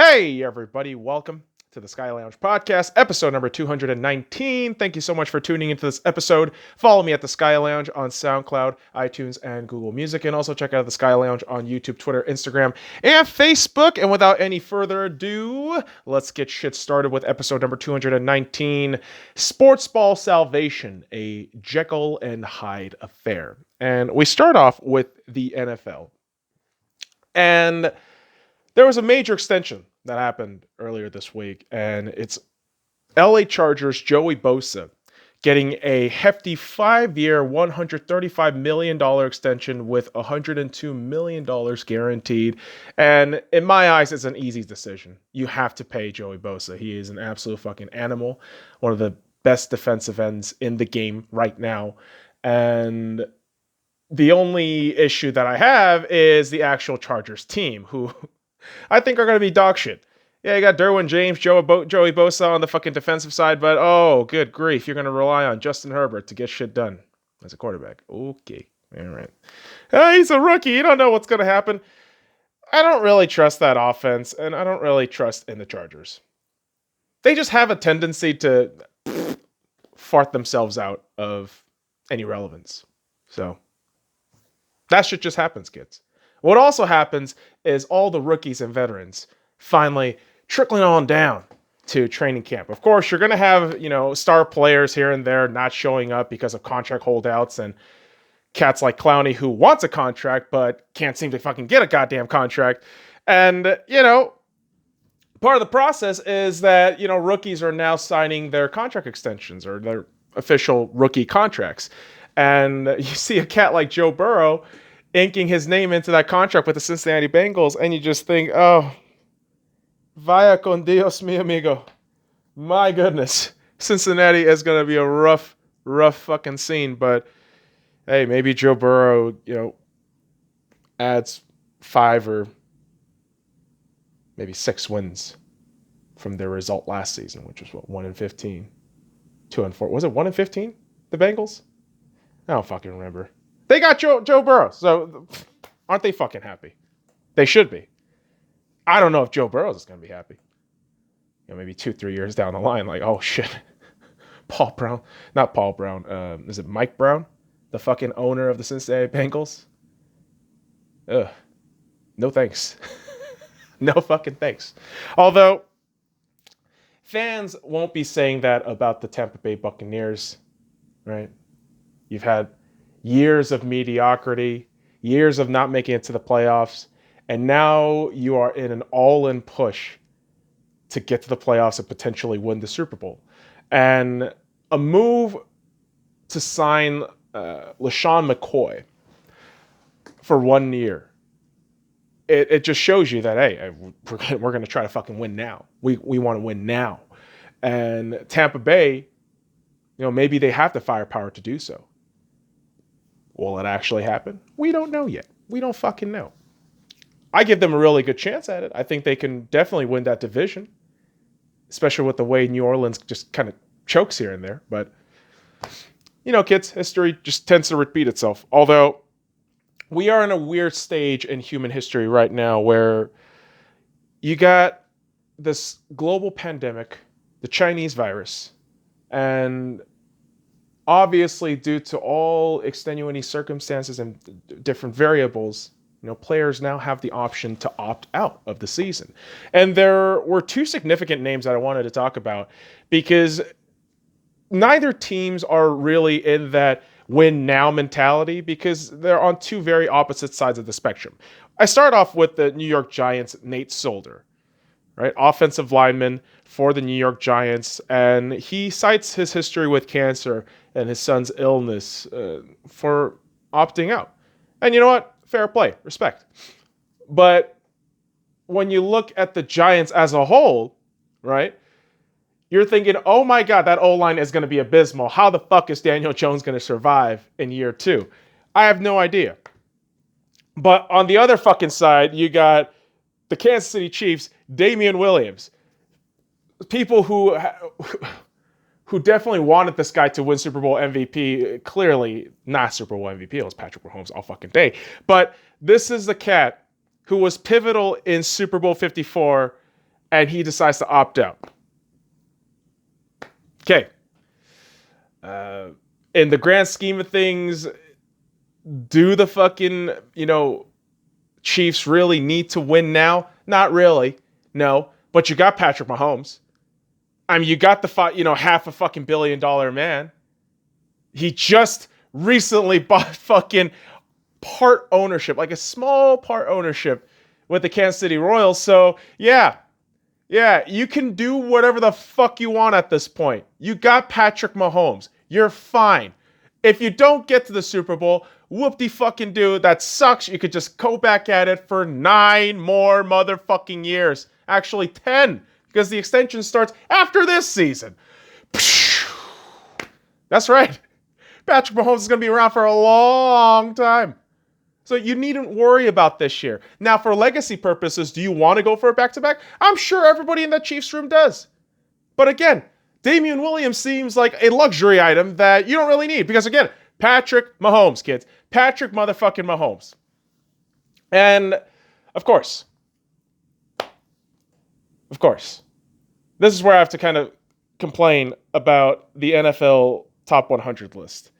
Hey, everybody, welcome to the Sky Lounge podcast, episode number 219. Thank you so much for tuning into this episode. Follow me at the Sky Lounge on SoundCloud, iTunes, and Google Music, and also check out the Sky Lounge on YouTube, Twitter, Instagram, and Facebook. And without any further ado, let's get shit started with episode number 219, Sportsball Salvation, a Jekyll and Hyde affair. And we start off with the NFL. And there was a major extension that happened earlier this week, and it's LA Chargers Joey Bosa getting a hefty 5-year, $135 million extension with $102 million guaranteed. And in my eyes, it's an easy decision. You have to pay Joey Bosa. He is an absolute fucking animal, one of the best defensive ends in the game right now. And the only issue that I have is the actual Chargers team, who I think are going to be dog shit. Yeah, you got Derwin James, Joey Bosa on the fucking defensive side, but oh, good grief, you're going to rely on Justin Herbert to get shit done as a quarterback. Okay, all right. He's a rookie. You don't know what's going to happen. I don't really trust that offense, and I don't really trust in the Chargers. They just have a tendency to fart themselves out of any relevance. So that shit just happens, kids. What also happens is all the rookies and veterans finally trickling on down to training camp. Of course, you're going to have, star players here and there not showing up because of contract holdouts and cats like Clowney who wants a contract but can't seem to fucking get a goddamn contract. And, part of the process is that, rookies are now signing their contract extensions or their official rookie contracts. And you see a cat like Joe Burrow inking his name into that contract with the Cincinnati Bengals, and you just think, oh, vaya con Dios, mi amigo. My goodness. Cincinnati is going to be a rough fucking scene, but hey, maybe Joe Burrow, adds 5 or maybe 6 wins from their result last season, which was 1-15, 2-4. Was it 1-15? The Bengals? I don't fucking remember. They got Joe Burrow, so aren't they fucking happy? They should be. I don't know if Joe Burrow is going to be happy. Maybe 2-3 years down the line, like, oh shit, not Paul Brown. Is it Mike Brown, the fucking owner of the Cincinnati Bengals? Ugh, no thanks. No fucking thanks. Although fans won't be saying that about the Tampa Bay Buccaneers, right? You've had years of mediocrity, years of not making it to the playoffs, and now you are in an all-in push to get to the playoffs and potentially win the Super Bowl. And a move to sign LaShawn McCoy for 1 year, it just shows you that, hey, we're going to try to fucking win now. We want to win now. And Tampa Bay, maybe they have the firepower to do so. Will it actually happen? We don't know yet. We don't fucking know. I give them a really good chance at it. I think they can definitely win that division, especially with the way New Orleans just kind of chokes here and there. But, kids, history just tends to repeat itself. Although we are in a weird stage in human history right now where you got this global pandemic, the Chinese virus, and obviously, due to all extenuating circumstances and different variables, players now have the option to opt out of the season. And there were 2 significant names that I wanted to talk about because neither teams are really in that win now mentality because they're on 2 very opposite sides of the spectrum. I start off with the New York Giants' Nate Solder, right? Offensive lineman for the New York Giants. And he cites his history with cancer and his son's illness for opting out. And you know what? Fair play. Respect. But when you look at the Giants as a whole, right, you're thinking, oh my God, that O-line is going to be abysmal. How the fuck is Daniel Jones going to survive in year 2? I have no idea. But on the other fucking side, you got the Kansas City Chiefs, Damian Williams. People who definitely wanted this guy to win Super Bowl MVP. Clearly not Super Bowl MVP. It was Patrick Mahomes all fucking day. But this is the cat who was pivotal in Super Bowl 54 and he decides to opt out. Okay. In the grand scheme of things, do the fucking, Chiefs really need to win now? Not really. No. But you got Patrick Mahomes. I mean, you got the half a fucking $1 billion man. He just recently bought fucking part ownership, like a small part ownership with the Kansas City Royals. So, yeah, you can do whatever the fuck you want at this point. You got Patrick Mahomes. You're fine. If you don't get to the Super Bowl, whoop-de-fucking-do. That sucks. You could just go back at it for 9 more motherfucking years. Actually, 10, because the extension starts after this season. That's right. Patrick Mahomes is going to be around for a long time. So you needn't worry about this year. Now, for legacy purposes, do you want to go for a back-to-back? I'm sure everybody in that Chiefs room does. But again, Damian Williams seems like a luxury item that you don't really need. Because again, Patrick Mahomes, kids. Patrick motherfucking Mahomes. And, of course, this is where I have to kind of complain about the NFL top 100 list.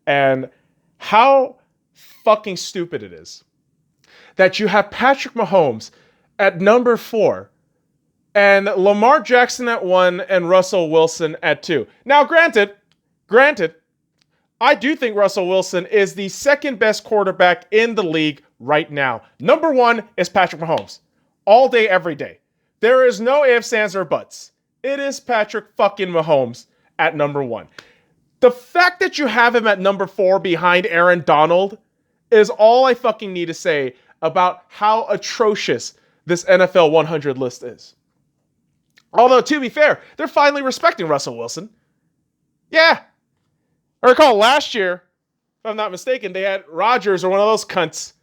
And how fucking stupid it is that you have Patrick Mahomes at number 4 and Lamar Jackson at 1 and Russell Wilson at 2. Now, granted, I do think Russell Wilson is the second best quarterback in the league right now. Number 1 is Patrick Mahomes. All day, every day. There is no ifs, ands, or buts. It is Patrick fucking Mahomes at number 1. The fact that you have him at number 4 behind Aaron Donald is all I fucking need to say about how atrocious this NFL 100 list is. Although, to be fair, they're finally respecting Russell Wilson. Yeah. I recall last year, if I'm not mistaken, they had Rodgers or one of those cunts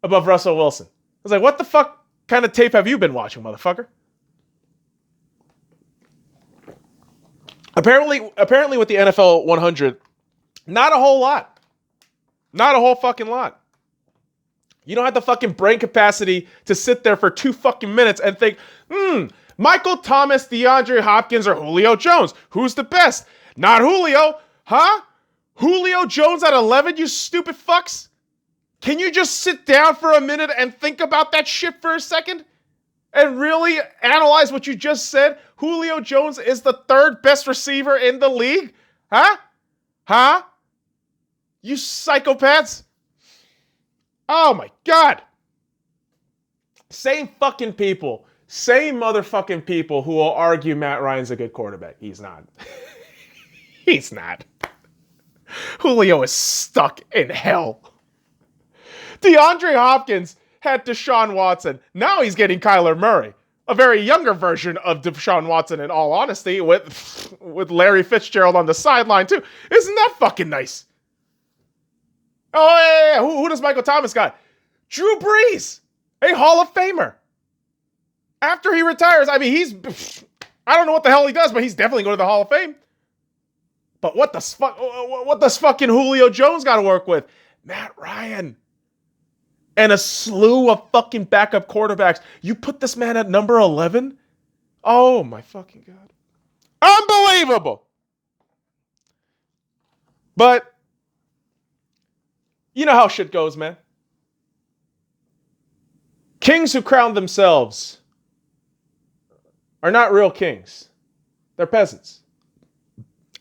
above Russell Wilson. I was like, what the fuck kind of tape have you been watching, motherfucker? Apparently with the NFL 100, not a whole lot. Not a whole fucking lot. You don't have the fucking brain capacity to sit there for 2 fucking minutes and think, Michael Thomas, DeAndre Hopkins, or Julio Jones. Who's the best? Not Julio. Huh? Julio Jones at 11, you stupid fucks? Can you just sit down for a minute and think about that shit for a second? And really analyze what you just said? Julio Jones is the 3rd best receiver in the league? Huh? You psychopaths. Oh my God. Same motherfucking people who will argue Matt Ryan's a good quarterback. He's not. He's not. Julio is stuck in hell. DeAndre Hopkins had Deshaun Watson. Now he's getting Kyler Murray. A very younger version of Deshaun Watson, in all honesty, with Larry Fitzgerald on the sideline too. Isn't that fucking nice? Oh, yeah. Who does Michael Thomas got? Drew Brees, a Hall of Famer. After he retires, I mean, I don't know what the hell he does, but he's definitely going to the Hall of Fame. But what does fucking Julio Jones got to work with? Matt Ryan. And a slew of fucking backup quarterbacks. You put this man at number 11? Oh my fucking God. Unbelievable. But you know how shit goes, man. Kings who crown themselves are not real kings. They're peasants.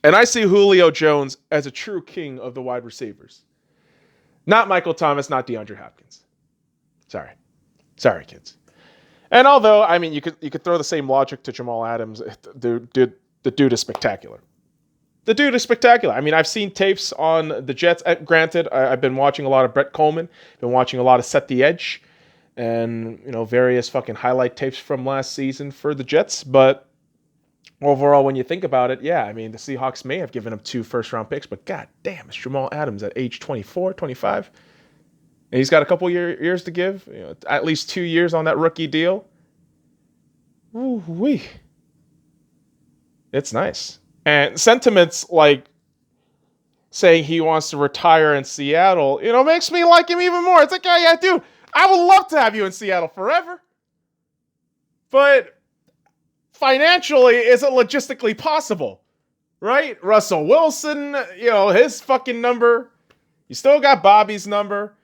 And I see Julio Jones as a true king of the wide receivers. Not Michael Thomas, not DeAndre Hopkins. Sorry, kids. And although, I mean, you could throw the same logic to Jamal Adams, the dude is spectacular. The dude is spectacular. I mean, I've seen tapes on the Jets. Granted, I've been watching a lot of Brett Coleman, been watching a lot of Set the Edge, and various fucking highlight tapes from last season for the Jets. But overall, when you think about it, yeah, I mean, the Seahawks may have given him 2 first-round picks, but god damn, it's Jamal Adams at age 24, 25. And he's got a couple years to give, at least 2 years on that rookie deal. Ooh-wee. It's nice. And sentiments like saying he wants to retire in Seattle, makes me like him even more. It's like, yeah, dude, I would love to have you in Seattle forever. But financially isn't logistically possible, right? Russell Wilson, his fucking number. You still got Bobby's number.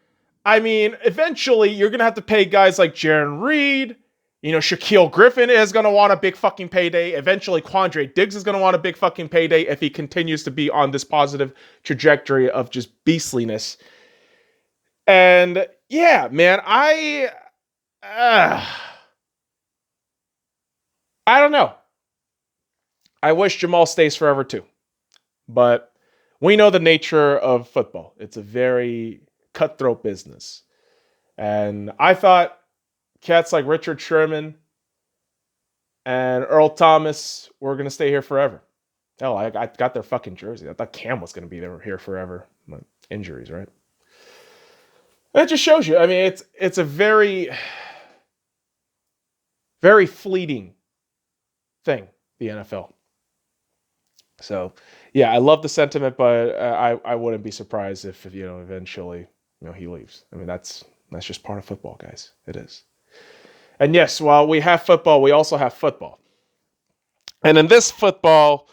I mean, eventually you're going to have to pay guys like Jaron Reed. Shaquille Griffin is going to want a big fucking payday. Eventually, Quandre Diggs is going to want a big fucking payday if he continues to be on this positive trajectory of just beastliness. And yeah, man, I don't know. I wish Jamal stays forever too. But we know the nature of football. It's a very cutthroat business. And I thought cats like Richard Sherman and Earl Thomas were going to stay here forever. Hell, I got their fucking jersey. I thought Cam was going to be here forever. But injuries, right? And it just shows you. I mean, it's a very, very fleeting thing, the NFL. So, yeah, I love the sentiment, but I wouldn't be surprised if eventually he leaves. I mean, that's just part of football, guys. It is. And yes, while we have football, we also have football. And in this football,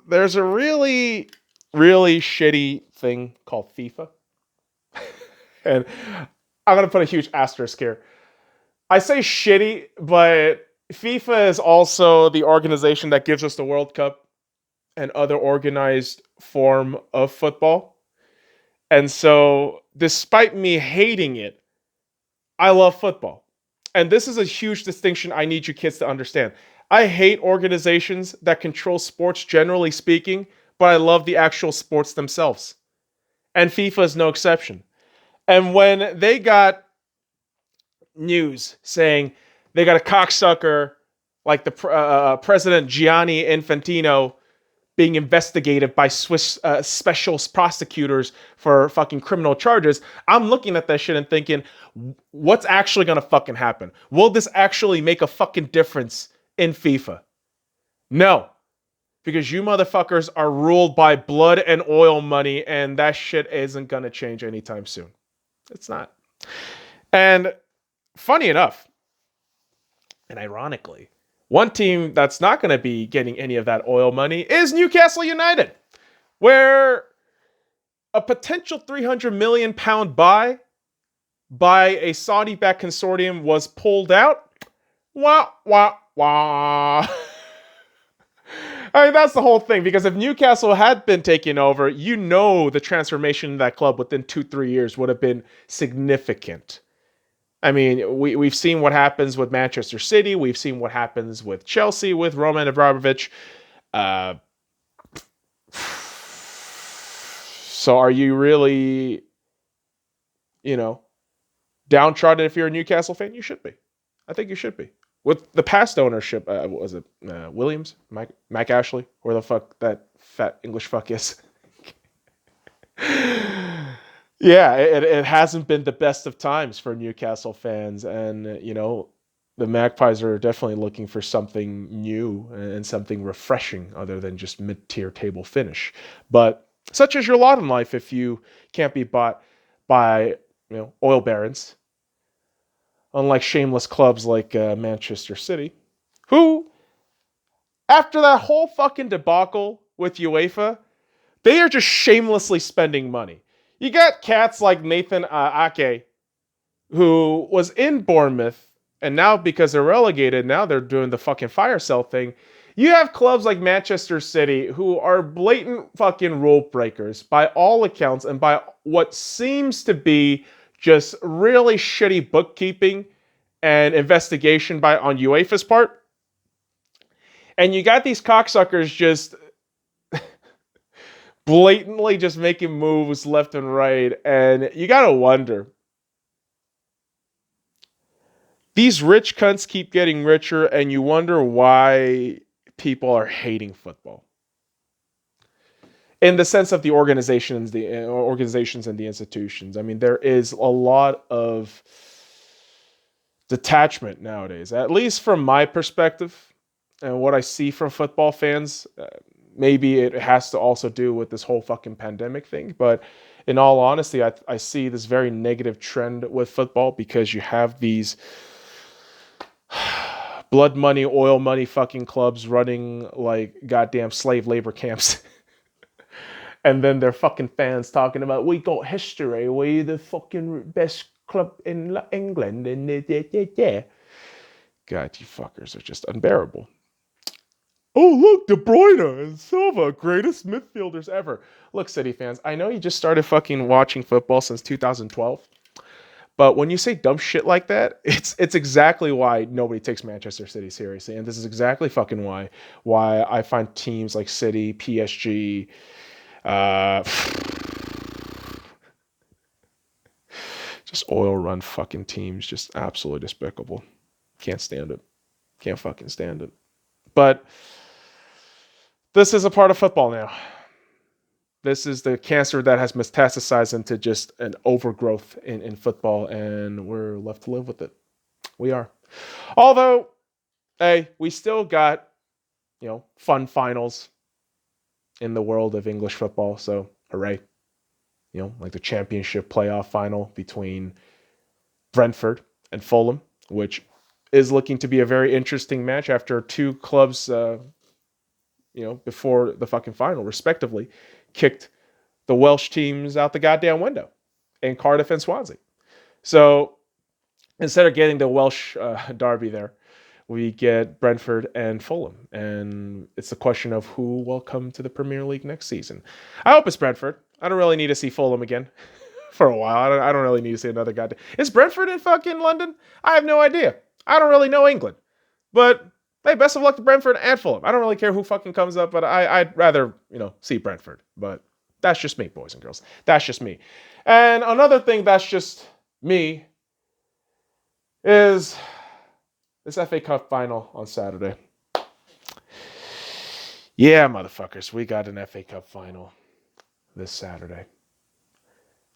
there's a really, really shitty thing called FIFA. And I'm going to put a huge asterisk here. I say shitty, but FIFA is also the organization that gives us the World Cup and other organized form of football. And so, despite me hating it, I love football. And this is a huge distinction I need you kids to understand. I hate organizations that control sports, generally speaking, but I love the actual sports themselves. And FIFA is no exception. And when they got news saying they got a cocksucker like the President Gianni Infantino being investigated by Swiss special prosecutors for fucking criminal charges, I'm looking at that shit and thinking, what's actually going to fucking happen? Will this actually make a fucking difference in FIFA? No. Because you motherfuckers are ruled by blood and oil money, and that shit isn't going to change anytime soon. It's not. And funny enough, and ironically, one team that's not going to be getting any of that oil money is Newcastle United, where a potential £300 million buy by a Saudi-backed consortium was pulled out. Wah, wah, wah. I mean, that's the whole thing, because if Newcastle had been taken over, the transformation in that club within 2-3 years would have been significant. I mean, we've seen what happens with Manchester City. We've seen what happens with Chelsea, with Roman Abramovich. So are you really, downtrodden if you're a Newcastle fan? You should be. I think you should be. With the past ownership, was it Williams? Mike Ashley? Where the fuck that fat English fuck is? Yeah, it hasn't been the best of times for Newcastle fans. And, the Magpies are definitely looking for something new and something refreshing other than just mid-tier table finish. But such is your lot in life if you can't be bought by, oil barons. Unlike shameless clubs like Manchester City, who, after that whole fucking debacle with UEFA, they are just shamelessly spending money. You got cats like Nathan Ake, who was in Bournemouth, and now because they're relegated, now they're doing the fucking fire sale thing. You have clubs like Manchester City, who are blatant fucking rule breakers by all accounts, and by what seems to be just really shitty bookkeeping and investigation on UEFA's part. And you got these cocksuckers just blatantly just making moves left and right. And you gotta wonder. These rich cunts keep getting richer, and you wonder why people are hating football. In the sense of the organizations and the institutions. I mean, there is a lot of detachment nowadays, at least from my perspective and what I see from football fans. Maybe it has to also do with this whole fucking pandemic thing. But in all honesty, I see this very negative trend with football, because you have these blood money, oil money fucking clubs running like goddamn slave labor camps. And then their fucking fans talking about, we got history, we the fucking best club in England, and yeah. God, you fuckers are just unbearable. Oh, look, De Bruyne and Silva, greatest midfielders ever. Look, City fans, I know you just started fucking watching football since 2012, but when you say dumb shit like that, it's exactly why nobody takes Manchester City seriously, and this is exactly fucking why I find teams like City, PSG, just oil run fucking teams, just absolutely despicable. Can't stand it. Can't fucking stand it. But this is a part of football now. This is the cancer that has metastasized into just an overgrowth in football, and we're left to live with it. We are. Although, hey, we still got, fun finals in the world of English football, so hooray. Like the championship playoff final between Brentford and Fulham, which is looking to be a very interesting match after two clubs, before the fucking final, respectively, kicked the Welsh teams out the goddamn window in Cardiff and Swansea. So instead of getting the Welsh derby there, we get Brentford and Fulham. And it's a question of who will come to the Premier League next season. I hope it's Brentford. I don't really need to see Fulham again for a while. I don't really need to see another goddamn... Is Brentford in fucking London? I have no idea. I don't really know England. But, hey, best of luck to Brentford and Fulham. I don't really care who fucking comes up, but I'd rather, see Brentford. But that's just me, boys and girls. That's just me. And another thing that's just me is this FA Cup final on Saturday. Yeah, motherfuckers, we got an FA Cup final this Saturday.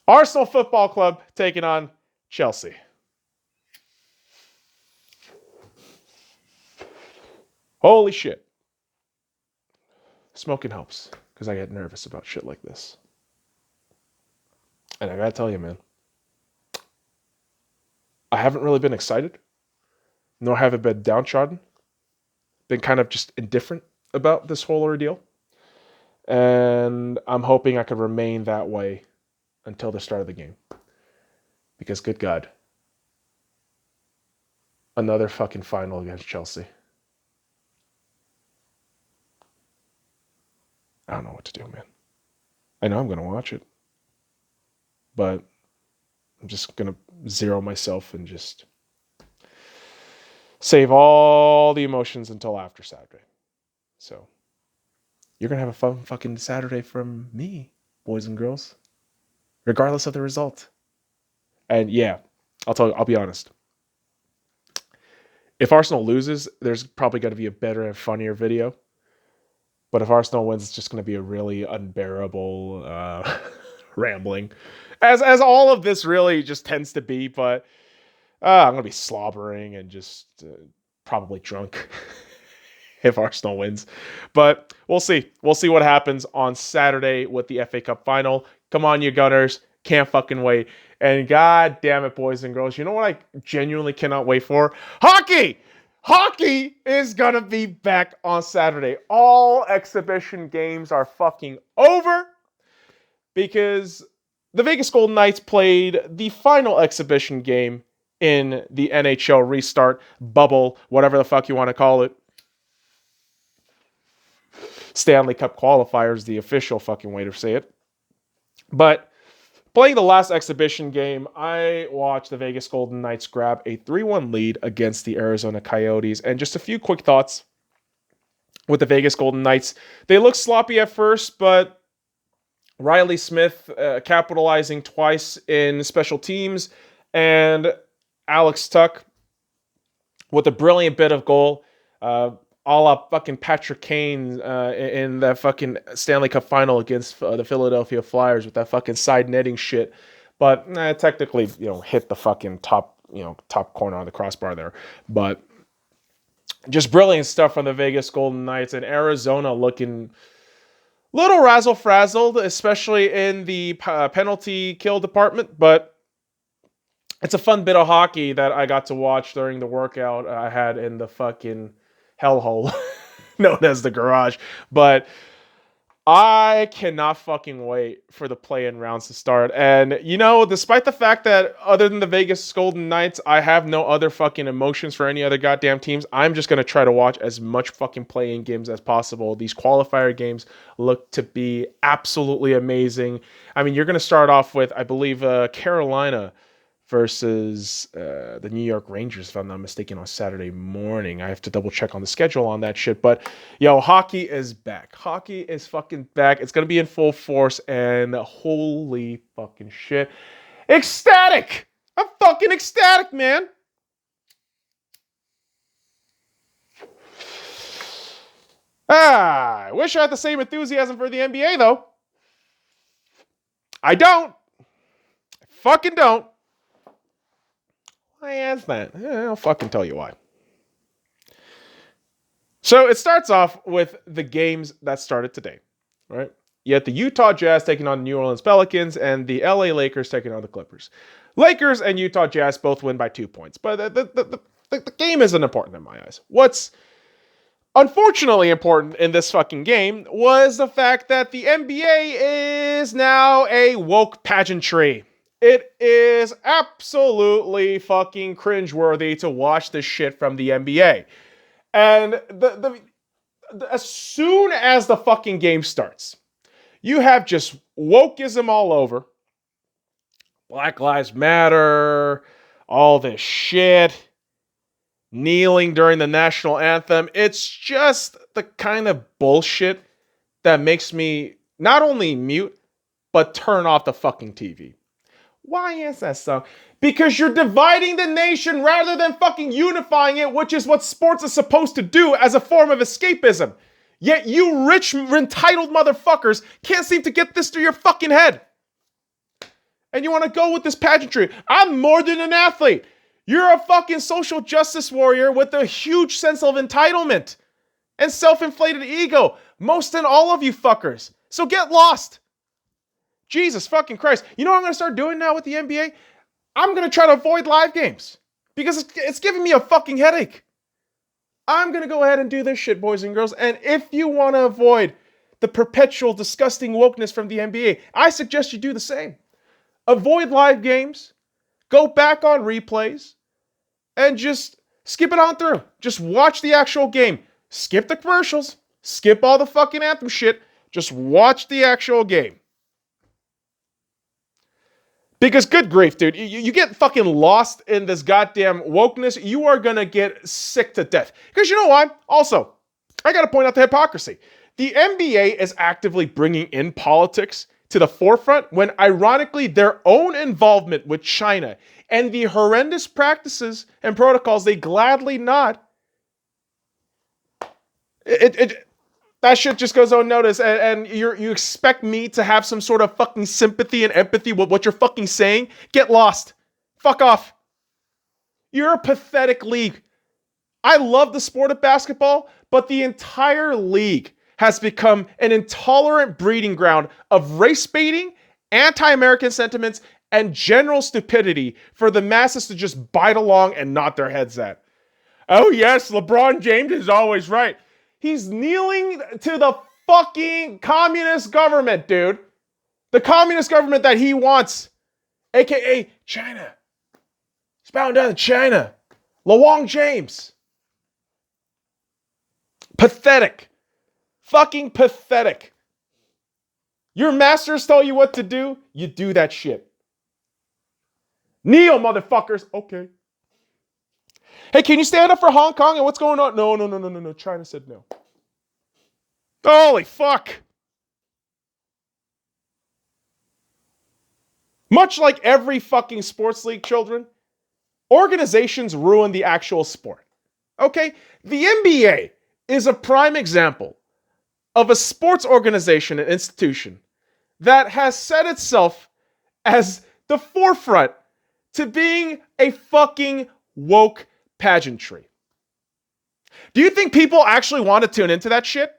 Arsenal Football Club taking on Chelsea. Holy shit. Smoking helps, because I get nervous about shit like this. And I gotta tell you, man, I haven't really been excited, nor have I been downtrodden. Been kind of just indifferent about this whole ordeal. And I'm hoping I could remain that way until the start of the game. Because, good God, another fucking final against Chelsea. I don't know what to do, man. I know I'm going to watch it. But I'm just going to zero myself and just save all the emotions until after Saturday. So, you're going to have a fun fucking Saturday from me, boys and girls. Regardless of the result. And yeah, I'll be honest. If Arsenal loses, there's probably going to be a better and funnier video. But if Arsenal wins, it's just going to be a really unbearable rambling. As all of this really just tends to be. But I'm going to be slobbering and just probably drunk if Arsenal wins. But we'll see. We'll see what happens on Saturday with the FA Cup final. Come on, you Gunners. Can't fucking wait. And god damn it, boys and girls. You know what I genuinely cannot wait for? Hockey! Hockey is gonna be back on Saturday. All exhibition games are fucking over because the Vegas Golden Knights played the final exhibition game in the NHL restart bubble, whatever the fuck you want to call it. Stanley Cup qualifiers, the official fucking way to say it. But playing the last exhibition game, I watched the Vegas Golden Knights grab a 3-1 lead against the Arizona Coyotes. And just a few quick thoughts with the Vegas Golden Knights. They looked sloppy at first, but Riley Smith capitalizing twice in special teams, and Alex Tuck with a brilliant bit of goal, a la fucking Patrick Kane in that fucking Stanley Cup final against the Philadelphia Flyers with that fucking side netting shit. But technically, hit the fucking top corner on the crossbar there. But just brilliant stuff from the Vegas Golden Knights, and Arizona looking little razzle-frazzled, especially in the penalty kill department. But it's a fun bit of hockey that I got to watch during the workout I had in the fucking hellhole known as the garage. But I cannot fucking wait for the play-in rounds to start. And, despite the fact that other than the Vegas Golden Knights, I have no other fucking emotions for any other goddamn teams, I'm just going to try to watch as much fucking play-in games as possible. These qualifier games look to be absolutely amazing. I mean, you're going to start off with, I believe, Carolina versus the New York Rangers, if I'm not mistaken, on Saturday morning. I have to double check on the schedule on that shit. But, hockey is back. Hockey is fucking back. It's going to be in full force, and holy fucking shit. Ecstatic! I'm fucking ecstatic, man! I wish I had the same enthusiasm for the NBA, though. I don't. I fucking don't. Why is that? I'll fucking tell you why. So it starts off with the games that started today, right? You had the Utah Jazz taking on the New Orleans Pelicans and the LA Lakers taking on the Clippers. Lakers and Utah Jazz both win by 2 points, but the game isn't important in my eyes. What's unfortunately important in this fucking game was the fact that the NBA is now a woke pageantry. It is absolutely fucking cringeworthy to watch this shit from the NBA. And as soon as the fucking game starts, you have just wokeism all over. Black Lives Matter, all this shit, kneeling during the national anthem. It's just the kind of bullshit that makes me not only mute, but turn off the fucking TV. Why is that so? Because you're dividing the nation rather than fucking unifying it, which is what sports is supposed to do as a form of escapism. Yet you rich, entitled motherfuckers can't seem to get this through your fucking head. And you want to go with this pageantry. I'm more than an athlete. You're a fucking social justice warrior with a huge sense of entitlement and self-inflated ego. Most and all of you fuckers. So get lost. Jesus fucking Christ. You know what I'm going to start doing now with the NBA? I'm going to try to avoid live games because it's giving me a fucking headache. I'm going to go ahead and do this shit, boys and girls. And if you want to avoid the perpetual disgusting wokeness from the NBA, I suggest you do the same. Avoid live games. Go back on replays. And just skip it on through. Just watch the actual game. Skip the commercials. Skip all the fucking anthem shit. Just watch the actual game. Because good grief, dude, you get fucking lost in this goddamn wokeness, you are gonna get sick to death. Because you know what? Also, I gotta point out the hypocrisy. The NBA is actively bringing in politics to the forefront when, ironically, their own involvement with China and the horrendous practices and protocols they gladly nod, that shit just goes unnoticed, and you expect me to have some sort of fucking sympathy and empathy with what you're fucking saying? Get lost. Fuck off. You're a pathetic league. I love the sport of basketball, but the entire league has become an intolerant breeding ground of race baiting, anti-American sentiments, and general stupidity for the masses to just bite along and nod their heads at. Oh yes, LeBron James is always right. He's kneeling to the fucking communist government, dude. The communist government that he wants. AKA China. He's bowing down to China. LeBron James. Pathetic. Fucking pathetic. Your masters tell you what to do, you do that shit. Kneel, motherfuckers. Okay. Hey, can you stand up for Hong Kong and what's going on? No. China said no. Holy fuck. Much like every fucking sports league, children, organizations ruin the actual sport. Okay? The NBA is a prime example of a sports organization and institution that has set itself as the forefront to being a fucking woke pageantry. Do you think people actually want to tune into that shit?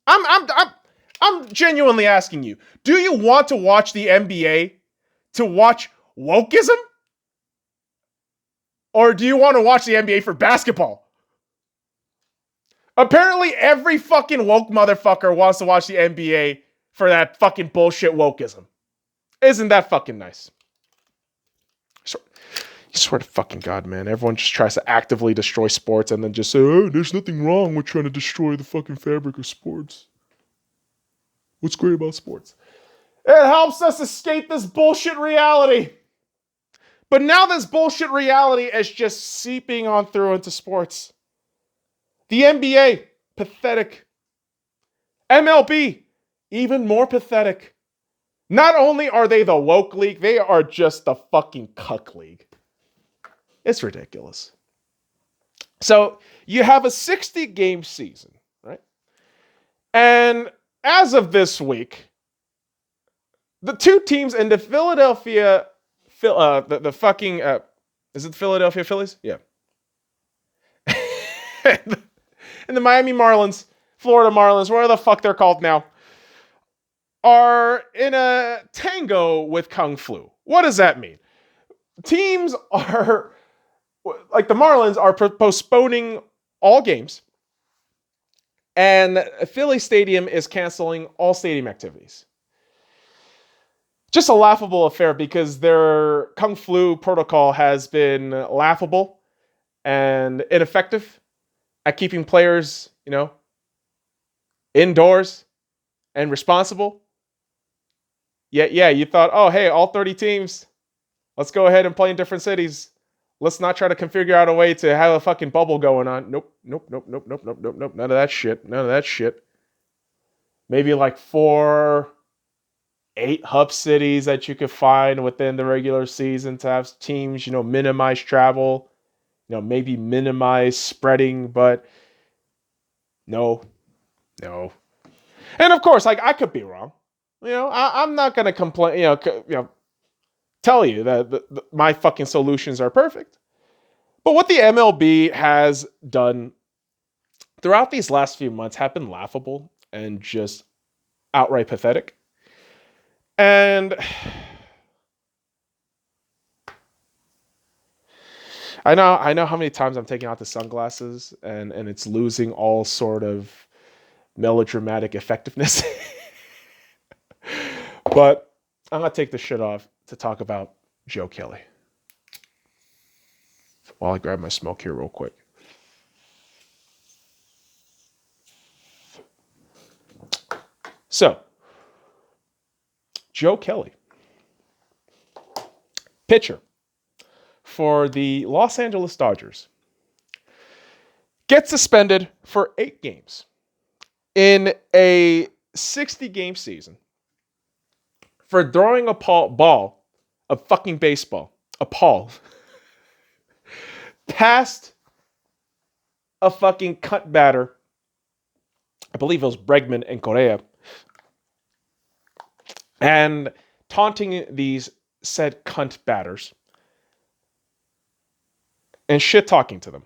I'm genuinely asking you. Do you want to watch the NBA to watch wokeism? Or do you want to watch the NBA for basketball? Apparently, every fucking woke motherfucker wants to watch the NBA for that fucking bullshit wokeism. Isn't that fucking nice? I swear to fucking God, man. Everyone just tries to actively destroy sports and then just say, oh, there's nothing wrong with trying to destroy the fucking fabric of sports. What's great about sports? It helps us escape this bullshit reality. But now this bullshit reality is just seeping on through into sports. The NBA, pathetic. MLB, even more pathetic. Not only are they the woke league, they are just the fucking cuck league. It's ridiculous. So you have a 60-game season, right? And as of this week, the two teams in the Philadelphia, is it the Philadelphia Phillies? Yeah. And the Miami Marlins, Florida Marlins, whatever the fuck they're called now, are in a tango with Kung Flu. What does that mean? Teams are, like the Marlins, are postponing all games, and Philly Stadium is canceling all stadium activities. Just a laughable affair because their Kung Flu protocol has been laughable and ineffective at keeping players, indoors and responsible. Yet, yeah, you thought, oh, hey, all 30 teams, let's go ahead and play in different cities. Let's not try to configure out a way to have a fucking bubble going on. Nope. None of that shit. Maybe like 8 hub cities that you could find within the regular season to have teams, minimize travel, maybe minimize spreading, but no. And of course, like, I could be wrong. I'm not going to complain, tell you that my fucking solutions are perfect. But what the MLB has done throughout these last few months have been laughable and just outright pathetic. And I know how many times I'm taking out the sunglasses and it's losing all sort of melodramatic effectiveness. But I'm going to take the shit off to talk about Joe Kelly. While I grab my smoke here real quick. So, Joe Kelly, pitcher for the Los Angeles Dodgers, gets suspended for 8 games in a 60-game season for throwing a ball, a fucking baseball, a ball, past a fucking cut batter. I believe it was Bregman and Correa. And taunting these said cunt batters. And shit talking to them.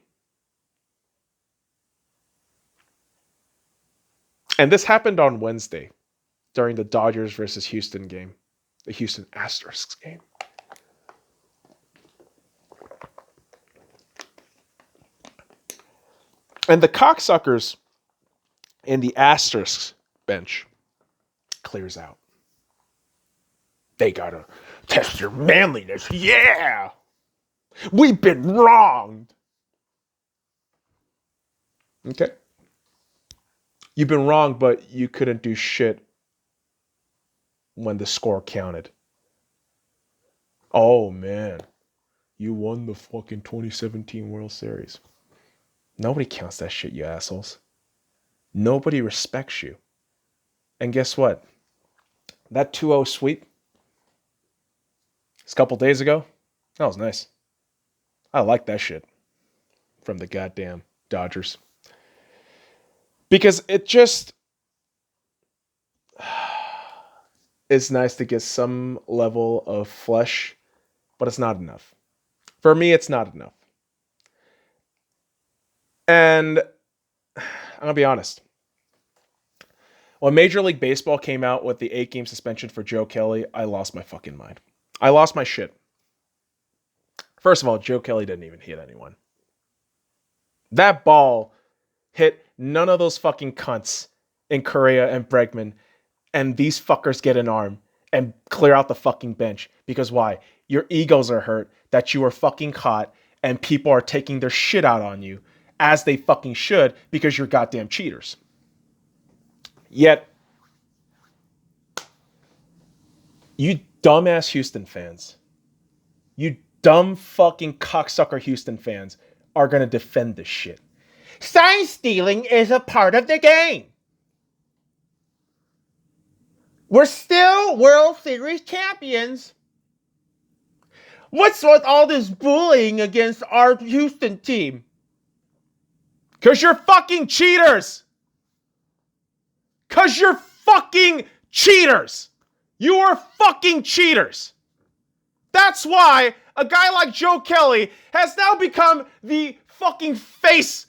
And this happened on Wednesday during the Dodgers versus Houston game. The Houston Astros game. And the cocksuckers in the Astros bench clears out. They gotta test your manliness. Yeah! We've been wronged. Okay? You've been wronged, but you couldn't do shit when the score counted. Oh, man. You won the fucking 2017 World Series. Nobody counts that shit, you assholes. Nobody respects you. And guess what? That 2-0 sweep a couple days ago, that was nice. I like that shit from the goddamn Dodgers. Because it just is nice to get some level of flesh, but it's not enough. For me, it's not enough. And I'm going to be honest. When Major League Baseball came out with the 8-game suspension for Joe Kelly, I lost my fucking mind. I lost my shit. First of all, Joe Kelly didn't even hit anyone. That ball hit none of those fucking cunts in Correa and Bregman, and these fuckers get an arm and clear out the fucking bench. Because why? Your egos are hurt that you are fucking caught and people are taking their shit out on you, as they fucking should, because you're goddamn cheaters. Yet, you dumbass Houston fans, you dumb fucking cocksucker Houston fans are going to defend this shit. Sign stealing is a part of the game. We're still World Series champions. What's with all this bullying against our Houston team? Because you're fucking cheaters. Because you're fucking cheaters. You are fucking cheaters. That's why a guy like Joe Kelly has now become the fucking face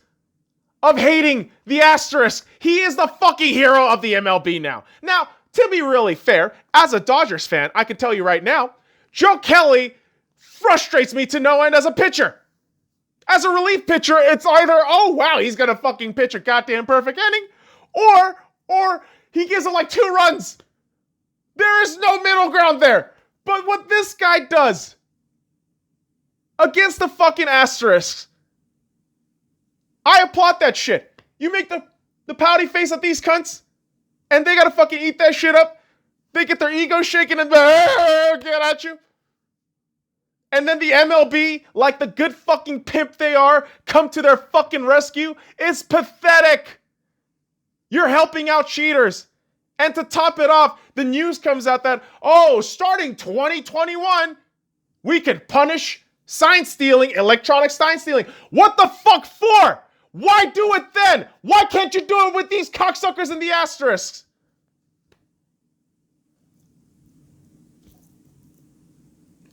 of hating the asterisk. He is the fucking hero of the MLB now. Now, to be really fair, as a Dodgers fan, I can tell you right now, Joe Kelly frustrates me to no end as a pitcher. As a relief pitcher, it's either, oh wow, he's gonna fucking pitch a goddamn perfect inning, or he gives it like 2 runs. There is no middle ground there. But what this guy does against the fucking asterisks, I applaud that shit. You make the pouty face at these cunts, and they gotta fucking eat that shit up. They get their ego shaken and get at you. And then the MLB, like the good fucking pimp they are, come to their fucking rescue. It's pathetic. You're helping out cheaters. And to top it off, the news comes out that, oh, starting 2021, we could punish sign stealing, electronic sign stealing. What the fuck for? Why do it then? Why can't you do it with these cocksuckers and the asterisks?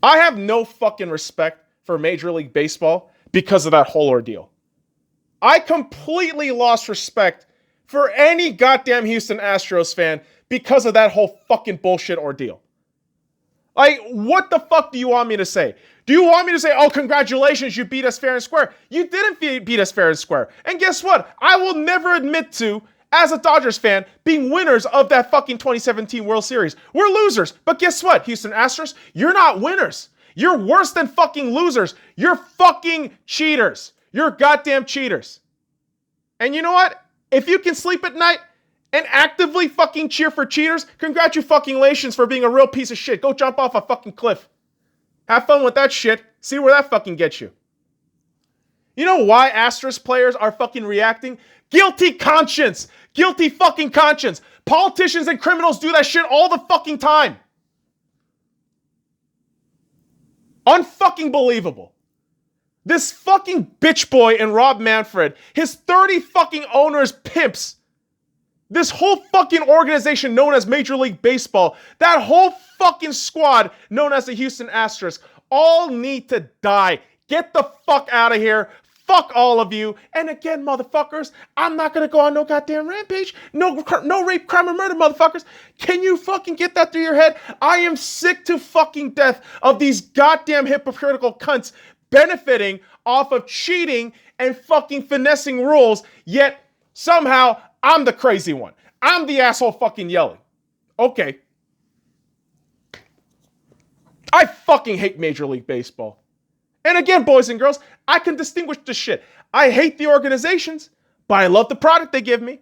I have no fucking respect for Major League Baseball because of that whole ordeal. I completely lost respect for any goddamn Houston Astros fan because of that whole fucking bullshit ordeal. Like, what the fuck do you want me to say? Do you want me to say, oh, congratulations, you beat us fair and square? You didn't beat us fair and square. And guess what? I will never admit to, as a Dodgers fan, being winners of that fucking 2017 World Series. We're losers. But guess what, Houston Astros? You're not winners. You're worse than fucking losers. You're fucking cheaters. You're goddamn cheaters. And you know what? If you can sleep at night and actively fucking cheer for cheaters, congratulations for being a real piece of shit. Go jump off a fucking cliff. Have fun with that shit. See where that fucking gets you. You know why Astros players are fucking reacting? Guilty conscience. Guilty fucking conscience. Politicians and criminals do that shit all the fucking time. Unfucking believable. This fucking bitch boy and Rob Manfred, his 30 fucking owners pimps, this whole fucking organization known as Major League Baseball, that whole fucking squad known as the Houston Astros, all need to die. Get the fuck out of here. Fuck all of you. And again, motherfuckers, I'm not going to go on no goddamn rampage. No rape, crime, or murder, motherfuckers. Can you fucking get that through your head? I am sick to fucking death of these goddamn hypocritical cunts benefiting off of cheating and fucking finessing rules, yet somehow I'm the crazy one. I'm the asshole fucking yelling. Okay. I fucking hate Major League Baseball. And again, boys and girls, I can distinguish this shit. I hate the organizations, but I love the product they give me.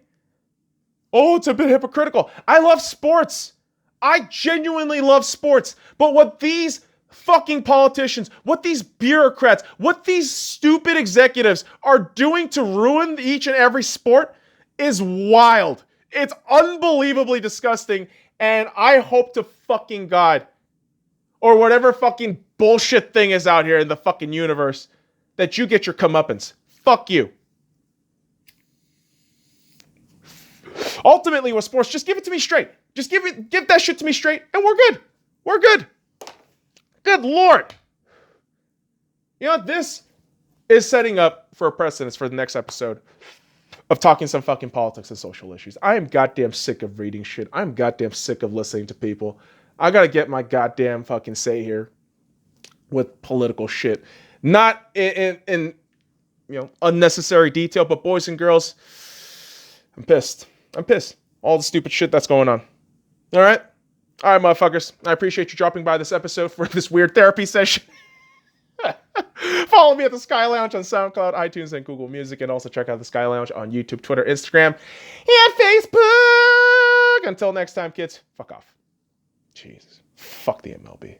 Oh, it's a bit hypocritical. I love sports. I genuinely love sports. But what these fucking politicians, what these bureaucrats, what these stupid executives are doing to ruin each and every sport is wild. It's unbelievably disgusting. And I hope to fucking God, or whatever fucking bullshit thing is out here in the fucking universe, that you get your comeuppance. Fuck you. Ultimately with sports, just give it to me straight. Just give that shit to me straight, and we're good. We're good. Good Lord. You know, this is setting up for a precedence for the next episode of talking some fucking politics and social issues. I am goddamn sick of reading shit. I'm goddamn sick of listening to people. I gotta get my goddamn fucking say here with political shit. Not in unnecessary detail, but boys and girls, I'm pissed. All the stupid shit that's going on. All right, motherfuckers. I appreciate you dropping by this episode for this weird therapy session. Follow me at the Sky Lounge on SoundCloud, iTunes, and Google Music, and also check out the Sky Lounge on YouTube, Twitter, Instagram, and Facebook. Until next time, kids. Fuck off. Jesus. Fuck the MLB.